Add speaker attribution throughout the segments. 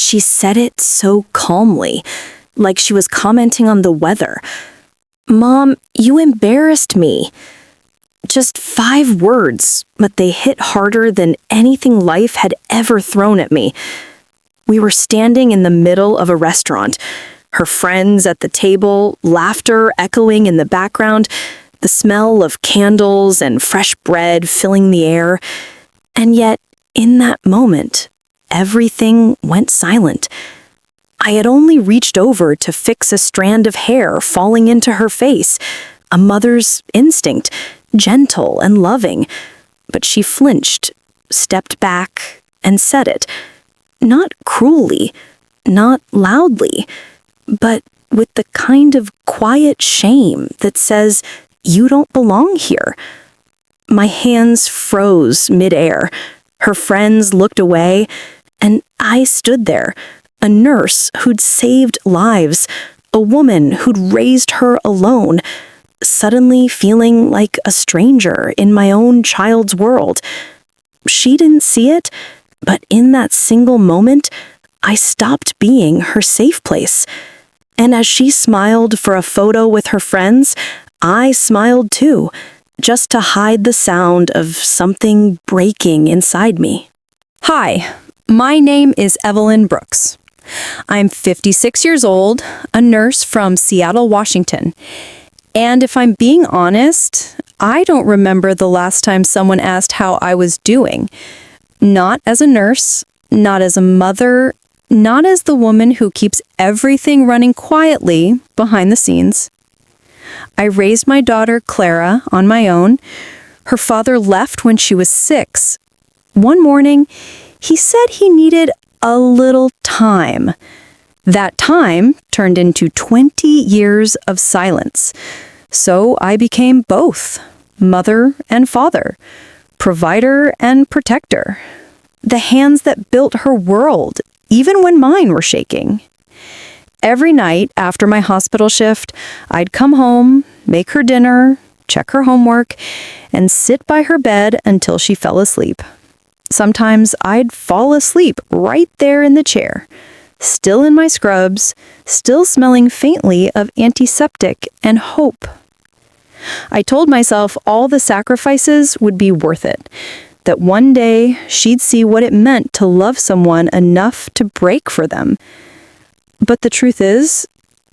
Speaker 1: She said it so calmly, like she was commenting on the weather. "Mom, you embarrassed me." Just 5 words, but they hit harder than anything life had ever thrown at me. We were standing in the middle of a restaurant, her friends at the table, laughter echoing in the background, the smell of candles and fresh bread filling the air. And yet, in that moment, everything went silent. I had only reached over to fix a strand of hair falling into her face, a mother's instinct, gentle and loving. But she flinched, stepped back, and said it. Not cruelly, not loudly, but with the kind of quiet shame that says, "You don't belong here." My hands froze midair. Her friends looked away, and I stood there, a nurse who'd saved lives, a woman who'd raised her alone, suddenly feeling like a stranger in my own child's world. She didn't see it, but in that single moment, I stopped being her safe place. And as she smiled for a photo with her friends, I smiled too, just to hide the sound of something breaking inside me.
Speaker 2: Hi, my name is Evelyn Brooks. I'm 56 years old, a nurse from Seattle, Washington. And if I'm being honest, I don't remember the last time someone asked how I was doing. Not as a nurse, not as a mother, not as the woman who keeps everything running quietly behind the scenes. I raised my daughter, Clara, on my own. Her father left when she was 6. One morning, he said he needed a little time. That time turned into 20 years of silence. So I became both, mother and father, provider and protector. The hands that built her world, even when mine were shaking. Every night after my hospital shift, I'd come home, make her dinner, check her homework, and sit by her bed until she fell asleep. Sometimes I'd fall asleep right there in the chair, still in my scrubs, still smelling faintly of antiseptic and hope. I told myself all the sacrifices would be worth it, that one day she'd see what it meant to love someone enough to break for them. But the truth is,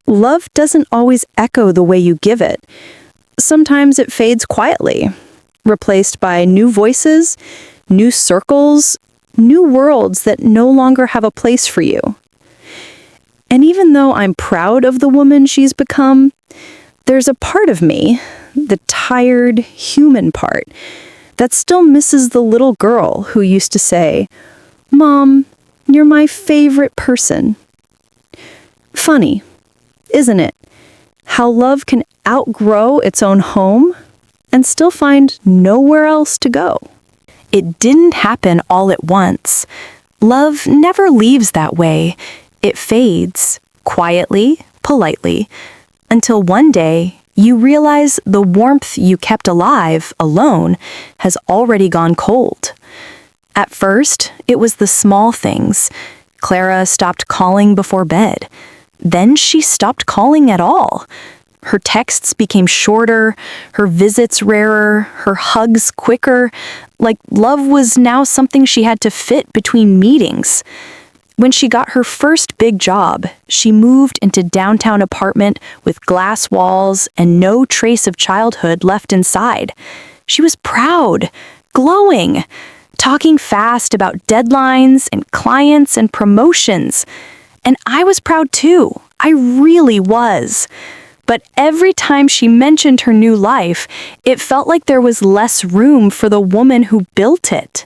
Speaker 2: love doesn't always echo the way you give it. Sometimes it fades quietly, replaced by new voices, new circles, new worlds that no longer have a place for you. And even though I'm proud of the woman she's become, there's a part of me, the tired, human part, that still misses the little girl who used to say, "Mom, you're my favorite person." Funny, isn't it? How love can outgrow its own home and still find nowhere else to go.
Speaker 1: It didn't happen all at once. Love never leaves that way. It fades, quietly, politely, until one day you realize the warmth you kept alive alone has already gone cold. At first, it was the small things. Clara stopped calling before bed. Then she stopped calling at all. Her texts became shorter, her visits rarer, her hugs quicker, like love was now something she had to fit between meetings. When she got her first big job, she moved into downtown apartment with glass walls and no trace of childhood left inside. She was proud, glowing, talking fast about deadlines and clients and promotions. And I was proud too. I really was. But every time she mentioned her new life, it felt like there was less room for the woman who built it.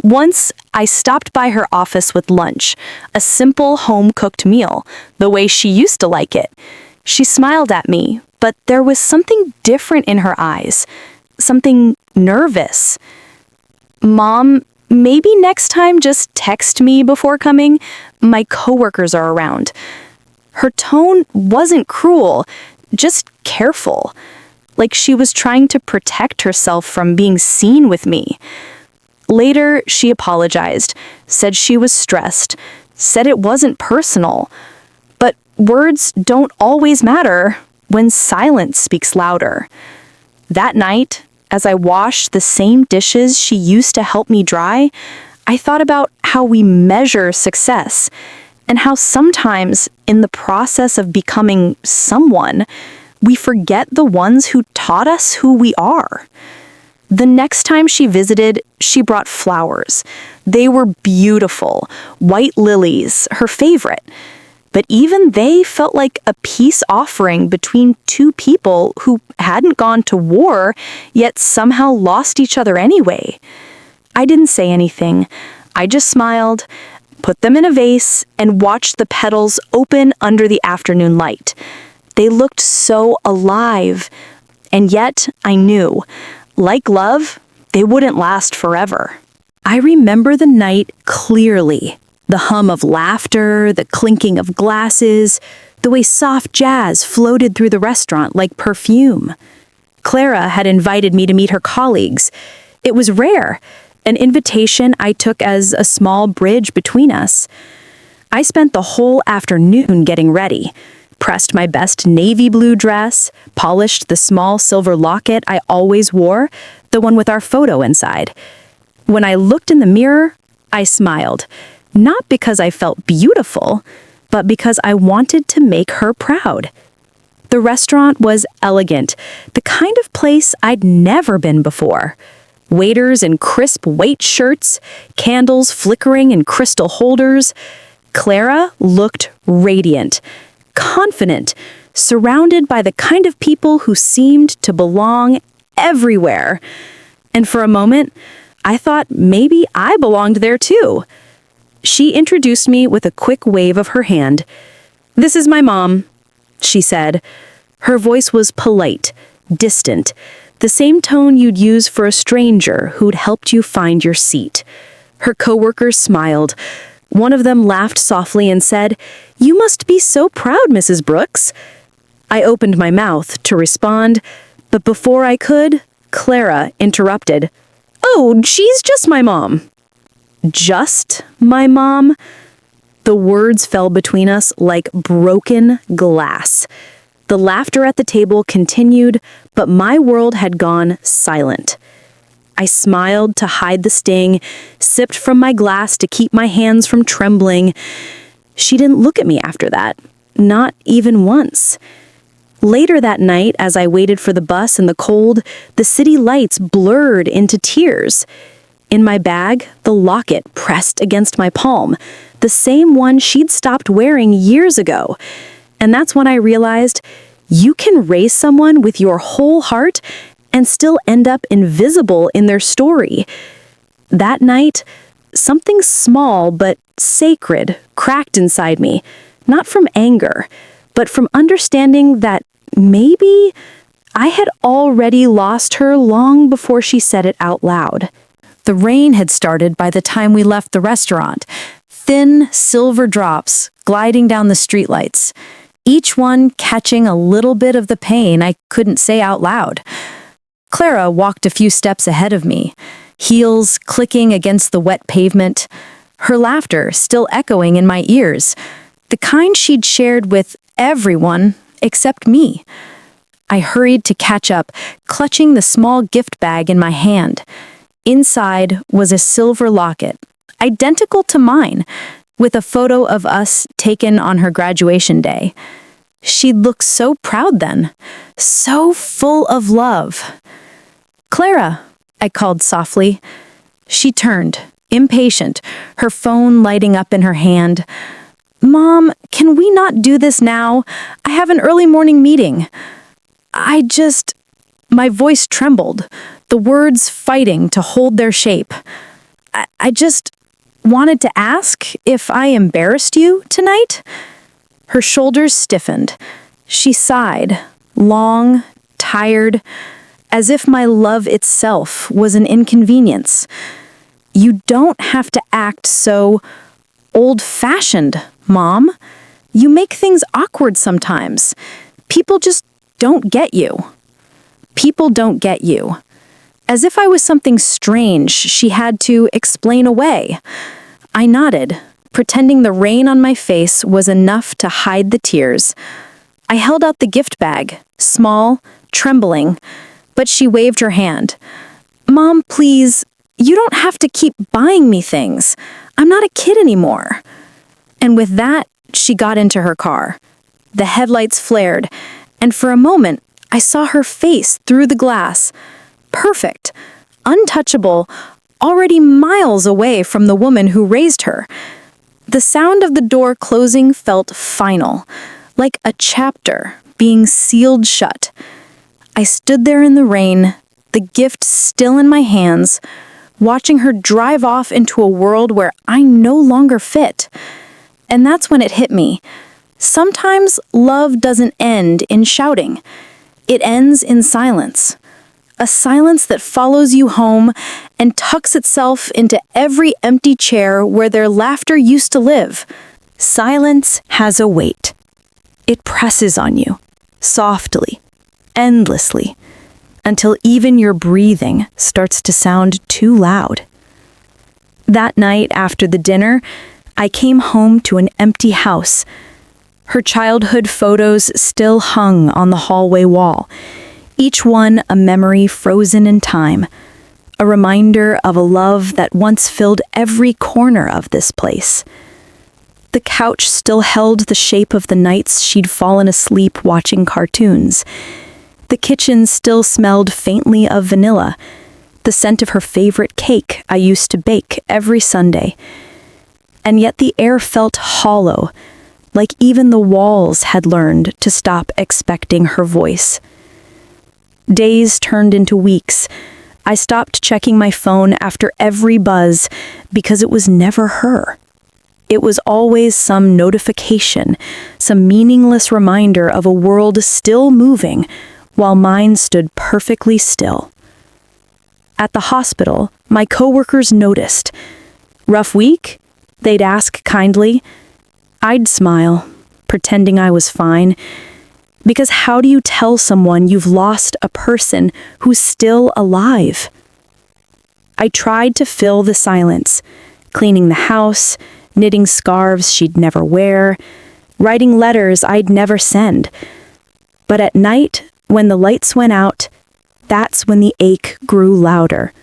Speaker 1: Once, I stopped by her office with lunch, a simple home-cooked meal, the way she used to like it. She smiled at me, but there was something different in her eyes, something nervous. "Mom, maybe next time just text me before coming. My coworkers are around." Her tone wasn't cruel, just careful, like she was trying to protect herself from being seen with me. Later, she apologized, said she was stressed, said it wasn't personal. But words don't always matter when silence speaks louder. That night, as I washed the same dishes she used to help me dry, I thought about how we measure success and how sometimes in the process of becoming someone, we forget the ones who taught us who we are. The next time she visited, she brought flowers. They were beautiful, white lilies, her favorite. But even they felt like a peace offering between two people who hadn't gone to war, yet somehow lost each other anyway. I didn't say anything. I just smiled, put them in a vase, and watched the petals open under the afternoon light. They looked so alive. And yet, I knew, like love, they wouldn't last forever.
Speaker 2: I remember the night clearly. The hum of laughter, the clinking of glasses, the way soft jazz floated through the restaurant like perfume. Clara had invited me to meet her colleagues. It was rare, an invitation I took as a small bridge between us. I spent the whole afternoon getting ready, pressed my best navy blue dress, polished the small silver locket I always wore, the one with our photo inside. When I looked in the mirror, I smiled. Not because I felt beautiful, but because I wanted to make her proud. The restaurant was elegant, the kind of place I'd never been before. Waiters in crisp white shirts, candles flickering in crystal holders. Clara looked radiant, confident, surrounded by the kind of people who seemed to belong everywhere. And for a moment, I thought maybe I belonged there too. She introduced me with a quick wave of her hand. "This is my mom," she said. Her voice was polite, distant, the same tone you'd use for a stranger who'd helped you find your seat. Her coworkers smiled. One of them laughed softly and said, "You must be so proud, Mrs. Brooks." I opened my mouth to respond, but before I could, Clara interrupted. "Oh, she's just my mom." Just my mom? The words fell between us like broken glass. The laughter at the table continued, but my world had gone silent. I smiled to hide the sting, sipped from my glass to keep my hands from trembling. She didn't look at me after that, not even once. Later that night, as I waited for the bus in the cold, the city lights blurred into tears. In my bag, the locket pressed against my palm, the same one she'd stopped wearing years ago. And that's when I realized you can raise someone with your whole heart and still end up invisible in their story. That night, something small but sacred cracked inside me, not from anger, but from understanding that maybe I had already lost her long before she said it out loud. The rain had started by the time we left the restaurant, thin silver drops gliding down the streetlights, each one catching a little bit of the pain I couldn't say out loud. Clara walked a few steps ahead of me, heels clicking against the wet pavement, her laughter still echoing in my ears, the kind she'd shared with everyone except me. I hurried to catch up, clutching the small gift bag in my hand. Inside was a silver locket, identical to mine, with a photo of us taken on her graduation day. She'd look so proud then, so full of love. "Clara," I called softly. She turned, impatient, her phone lighting up in her hand. "Mom, can we not do this now? I have an early morning meeting." My voice trembled, the words fighting to hold their shape. I just wanted to ask if I embarrassed you tonight?" Her shoulders stiffened. She sighed, long, tired, as if my love itself was an inconvenience. "You don't have to act so old-fashioned, Mom. You make things awkward sometimes. People just don't get you." People don't get you. As if I was something strange she had to explain away. I nodded, pretending the rain on my face was enough to hide the tears. I held out the gift bag, small, trembling, but she waved her hand. "Mom, please, you don't have to keep buying me things. I'm not a kid anymore." And with that, she got into her car. The headlights flared, and for a moment, I saw her face through the glass. Perfect, untouchable, already miles away from the woman who raised her. The sound of the door closing felt final, like a chapter being sealed shut. I stood there in the rain, the gift still in my hands, watching her drive off into a world where I no longer fit. And that's when it hit me. Sometimes love doesn't end in shouting. It ends in silence. A silence that follows you home and tucks itself into every empty chair where their laughter used to live. Silence has a weight. It presses on you, softly, endlessly, until even your breathing starts to sound too loud. That night after the dinner, I came home to an empty house. Her childhood photos still hung on the hallway wall, each one a memory frozen in time, a reminder of a love that once filled every corner of this place. The couch still held the shape of the nights she'd fallen asleep watching cartoons. The kitchen still smelled faintly of vanilla, the scent of her favorite cake I used to bake every Sunday. And yet the air felt hollow, like even the walls had learned to stop expecting her voice. Days turned into weeks. I stopped checking my phone after every buzz because it was never her. It was always some notification, some meaningless reminder of a world still moving while mine stood perfectly still. At the hospital, my coworkers noticed. "Rough week?" they'd ask kindly. I'd smile, pretending I was fine. Because how do you tell someone you've lost a person who's still alive? I tried to fill the silence, cleaning the house, knitting scarves she'd never wear, writing letters I'd never send. But at night, when the lights went out, that's when the ache grew louder.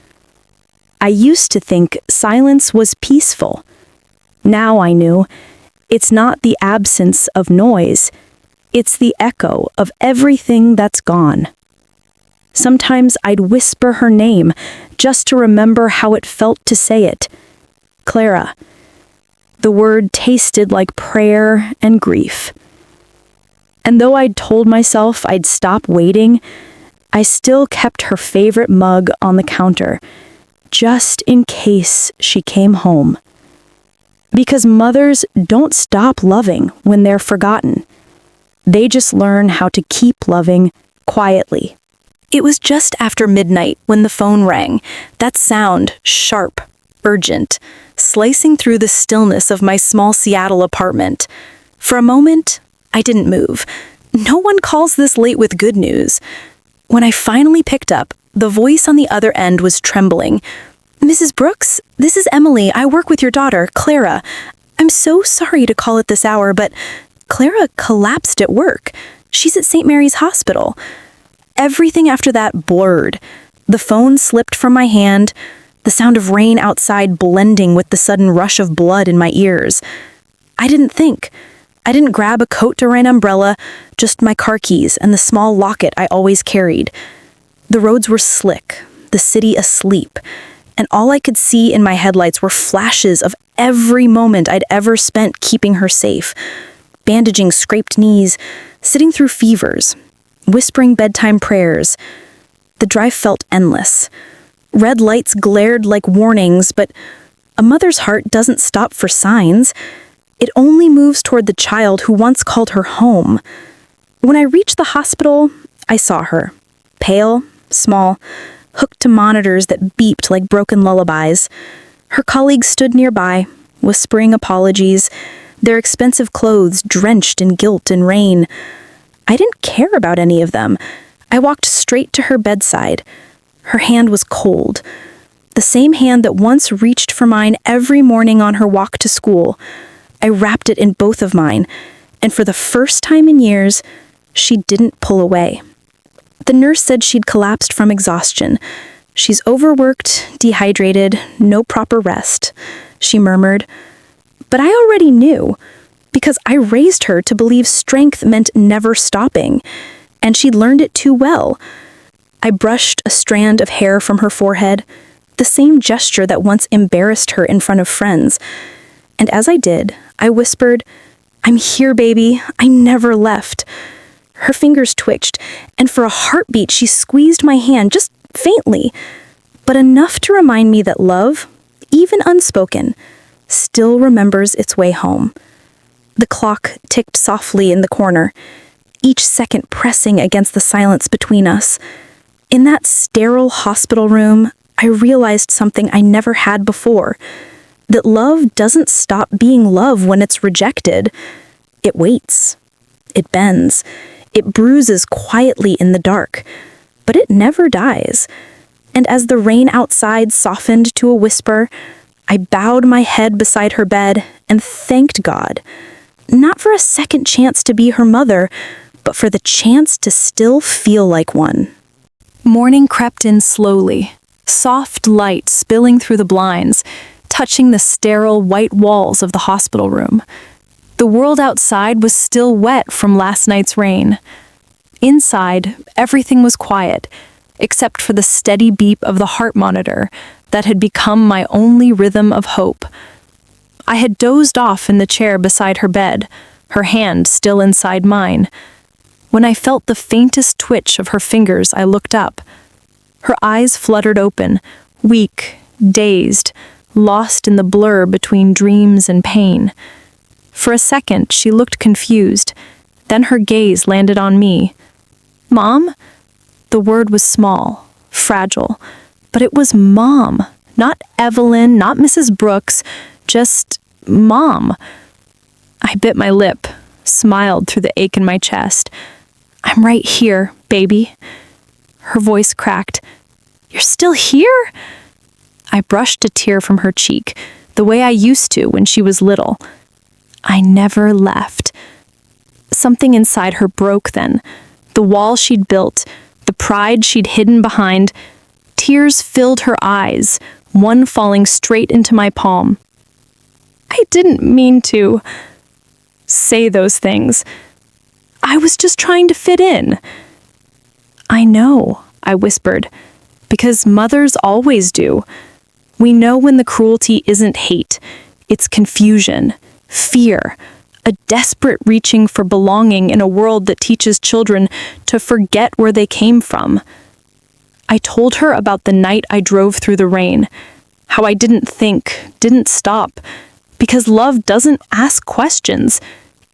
Speaker 2: I used to think silence was peaceful. Now I knew, it's not the absence of noise, it's the echo of everything that's gone. Sometimes I'd whisper her name just to remember how it felt to say it. Clara. The word tasted like prayer and grief. And though I'd told myself I'd stop waiting, I still kept her favorite mug on the counter, just in case she came home. Because mothers don't stop loving when they're forgotten. They just learn how to keep loving quietly. It was just after midnight when the phone rang, that sound, sharp, urgent, slicing through the stillness of my small Seattle apartment. For a moment, I didn't move. No one calls this late with good news. When I finally picked up, the voice on the other end was trembling. "Mrs. Brooks, this is Emily. I work with your daughter, Clara. I'm so sorry to call at this hour, but Clara collapsed at work. She's at St. Mary's Hospital." Everything after that blurred. The phone slipped from my hand, the sound of rain outside blending with the sudden rush of blood in my ears. I didn't think. I didn't grab a coat or an umbrella, just my car keys and the small locket I always carried. The roads were slick, the city asleep, and all I could see in my headlights were flashes of every moment I'd ever spent keeping her safe. Bandaging scraped knees, sitting through fevers, whispering bedtime prayers. The drive felt endless. Red lights glared like warnings, but a mother's heart doesn't stop for signs. It only moves toward the child who once called her home. When I reached the hospital, I saw her. Pale, small, hooked to monitors that beeped like broken lullabies. Her colleagues stood nearby, whispering apologies, their expensive clothes drenched in guilt and rain. I didn't care about any of them. I walked straight to her bedside. Her hand was cold. The same hand that once reached for mine every morning on her walk to school. I wrapped it in both of mine, and for the first time in years, she didn't pull away. The nurse said she'd collapsed from exhaustion. "She's overworked, dehydrated, no proper rest," she murmured. But I already knew, because I raised her to believe strength meant never stopping, and she'd learned it too well. I brushed a strand of hair from her forehead, the same gesture that once embarrassed her in front of friends. And as I did, I whispered, "I'm here, baby. I never left." Her fingers twitched, and for a heartbeat she squeezed my hand, just faintly, but enough to remind me that love, even unspoken, still remembers its way home. The clock ticked softly in the corner, each second pressing against the silence between us. In that sterile hospital room, I realized something I never had before, that love doesn't stop being love when it's rejected. It waits. It bends. It bruises quietly in the dark, but it never dies. And as the rain outside softened to a whisper, I bowed my head beside her bed and thanked God, not for a second chance to be her mother, but for the chance to still feel like one. Morning crept in slowly, soft light spilling through the blinds, touching the sterile white walls of the hospital room. The world outside was still wet from last night's rain. Inside, everything was quiet, except for the steady beep of the heart monitor that had become my only rhythm of hope. I had dozed off in the chair beside her bed, her hand still inside mine. When I felt the faintest twitch of her fingers, I looked up. Her eyes fluttered open, weak, dazed, lost in the blur between dreams and pain. For a second, she looked confused. Then her gaze landed on me. "Mom?" The word was small, fragile, but it was Mom, not Evelyn, not Mrs. Brooks, just Mom. I bit my lip, smiled through the ache in my chest. "I'm right here, baby." Her voice cracked. "You're still here?" I brushed a tear from her cheek, the way I used to when she was little. I never left. Something inside her broke then. The wall she'd built, the pride she'd hidden behind. Tears filled her eyes, one falling straight into my palm. "I didn't mean to say those things. I was just trying to fit in." "I know," I whispered, "because mothers always do. We know when the cruelty isn't hate, it's confusion, fear, a desperate reaching for belonging in a world that teaches children to forget where they came from." I told her about the night I drove through the rain, how I didn't think, didn't stop, because love doesn't ask questions.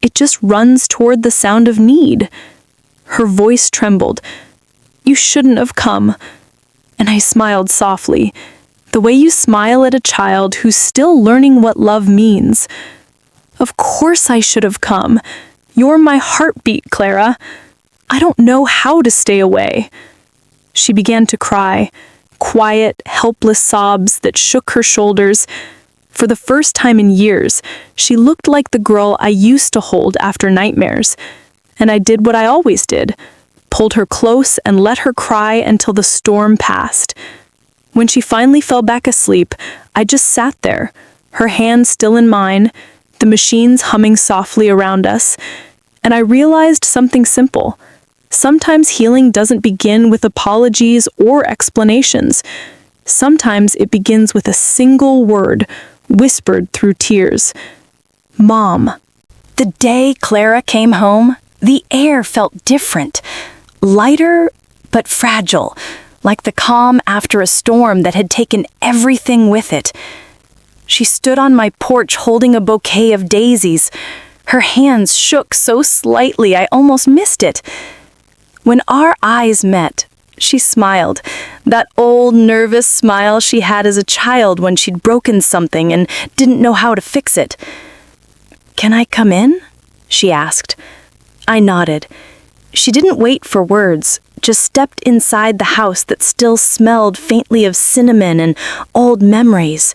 Speaker 2: It just runs toward the sound of need. Her voice trembled. "You shouldn't have come." And I smiled softly, the way you smile at a child who's still learning what love means. "Of course I should have come. You're my heartbeat, Clara. I don't know how to stay away." She began to cry, quiet, helpless sobs that shook her shoulders. For the first time in years, she looked like the girl I used to hold after nightmares. And I did what I always did, pulled her close and let her cry until the storm passed. When she finally fell back asleep, I just sat there, her hand still in mine, the machines humming softly around us, and I realized something simple. Sometimes healing doesn't begin with apologies or explanations. Sometimes it begins with a single word, whispered through tears. Mom. The day Clara came home, the air felt different, lighter but fragile, like the calm after a storm that had taken everything with it. She stood on my porch holding a bouquet of daisies. Her hands shook so slightly I almost missed it. When our eyes met, she smiled, that old nervous smile she had as a child when she'd broken something and didn't know how to fix it. "Can I come in?" she asked. I nodded.
Speaker 1: She didn't wait for words, just stepped inside the house that still smelled faintly of cinnamon and old memories.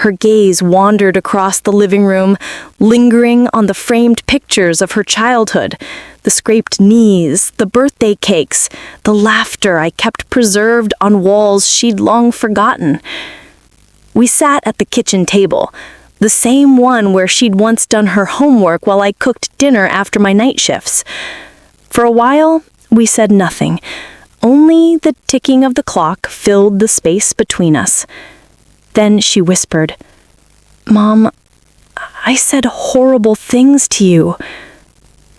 Speaker 1: Her gaze wandered across the living room, lingering on the framed pictures of her childhood, the scraped knees, the birthday cakes, the laughter I kept preserved on walls she'd long forgotten. We sat at the kitchen table, the same one where she'd once done her homework while I cooked dinner after my night shifts. For a while, we said nothing. Only the ticking of the clock filled the space between us. Then she whispered, "Mom, I said horrible things to you."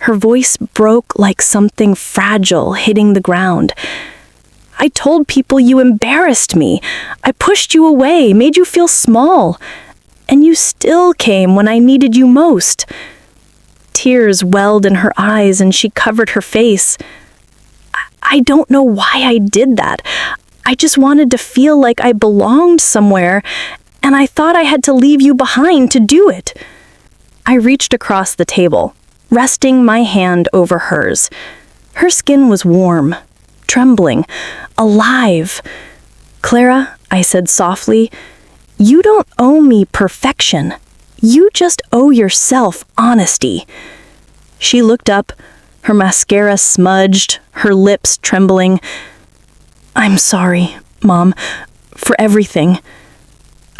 Speaker 1: Her voice broke like something fragile hitting the ground. "I told people you embarrassed me. I pushed you away, made you feel small. And you still came when I needed you most." Tears welled in her eyes and she covered her face. I don't know why I did that. I just wanted to feel like I belonged somewhere, and I thought I had to leave you behind to do it. I reached across the table, resting my hand over hers. Her skin was warm, trembling, alive. "Clara," I said softly, "you don't owe me perfection. You just owe yourself honesty." She looked up, her mascara smudged, her lips trembling. "I'm sorry, Mom, for everything."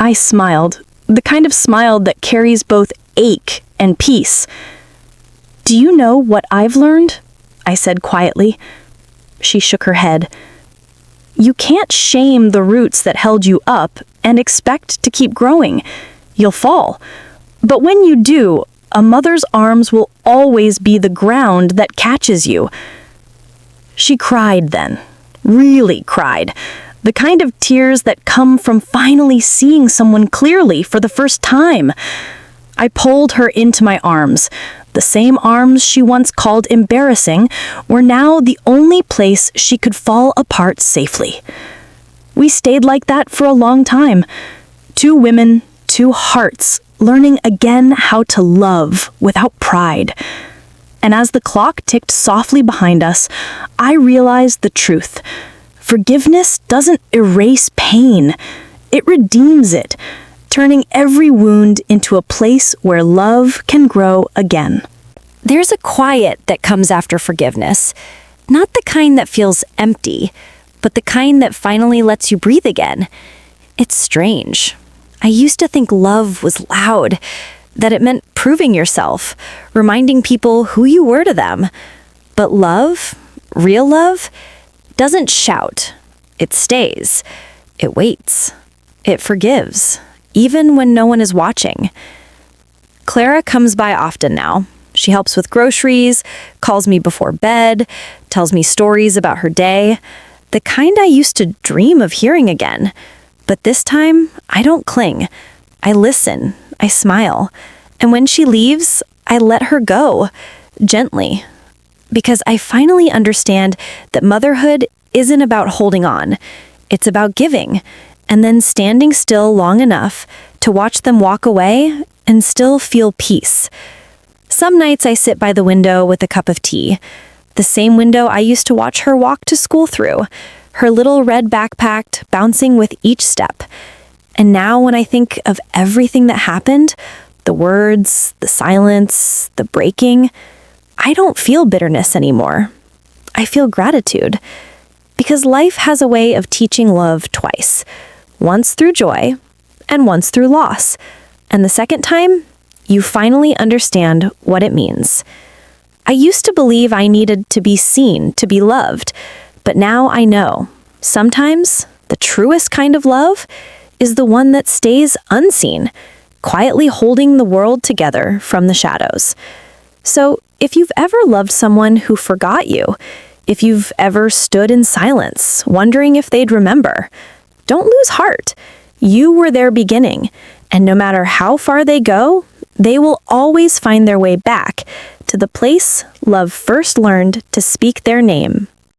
Speaker 1: I smiled, the kind of smile that carries both ache and peace. "Do you know what I've learned?" I said quietly. She shook her head. "You can't shame the roots that held you up and expect to keep growing. You'll fall. But when you do, a mother's arms will always be the ground that catches you." She cried then. Really cried. The kind of tears that come from finally seeing someone clearly for the first time. I pulled her into my arms. The same arms she once called embarrassing were now the only place she could fall apart safely. We stayed like that for a long time. Two women, two hearts, learning again how to love without pride. And as the clock ticked softly behind us, I realized the truth. Forgiveness doesn't erase pain. It redeems it, turning every wound into a place where love can grow again.
Speaker 2: There's a quiet that comes after forgiveness, not the kind that feels empty, but the kind that finally lets you breathe again. It's strange. I used to think love was loud, that it meant proving yourself, reminding people who you were to them. But love, real love, doesn't shout. It stays. It waits. It forgives, even when no one is watching. Clara comes by often now. She helps with groceries, calls me before bed, tells me stories about her day, the kind I used to dream of hearing again. But this time, I don't cling. I listen. I smile. And when she leaves, I let her go, gently. Because I finally understand that motherhood isn't about holding on. It's about giving, and then standing still long enough to watch them walk away and still feel peace. Some nights I sit by the window with a cup of tea, the same window I used to watch her walk to school through, her little red backpack bouncing with each step. And now when I think of everything that happened, the words, the silence, the breaking, I don't feel bitterness anymore. I feel gratitude. Because life has a way of teaching love twice. Once through joy, and once through loss. And the second time, you finally understand what it means. I used to believe I needed to be seen to be loved, but now I know. Sometimes, the truest kind of love is the one that stays unseen, quietly holding the world together from the shadows. So, if you've ever loved someone who forgot you, if you've ever stood in silence, wondering if they'd remember, don't lose heart. You were their beginning, and no matter how far they go, they will always find their way back to the place love first learned to speak their name.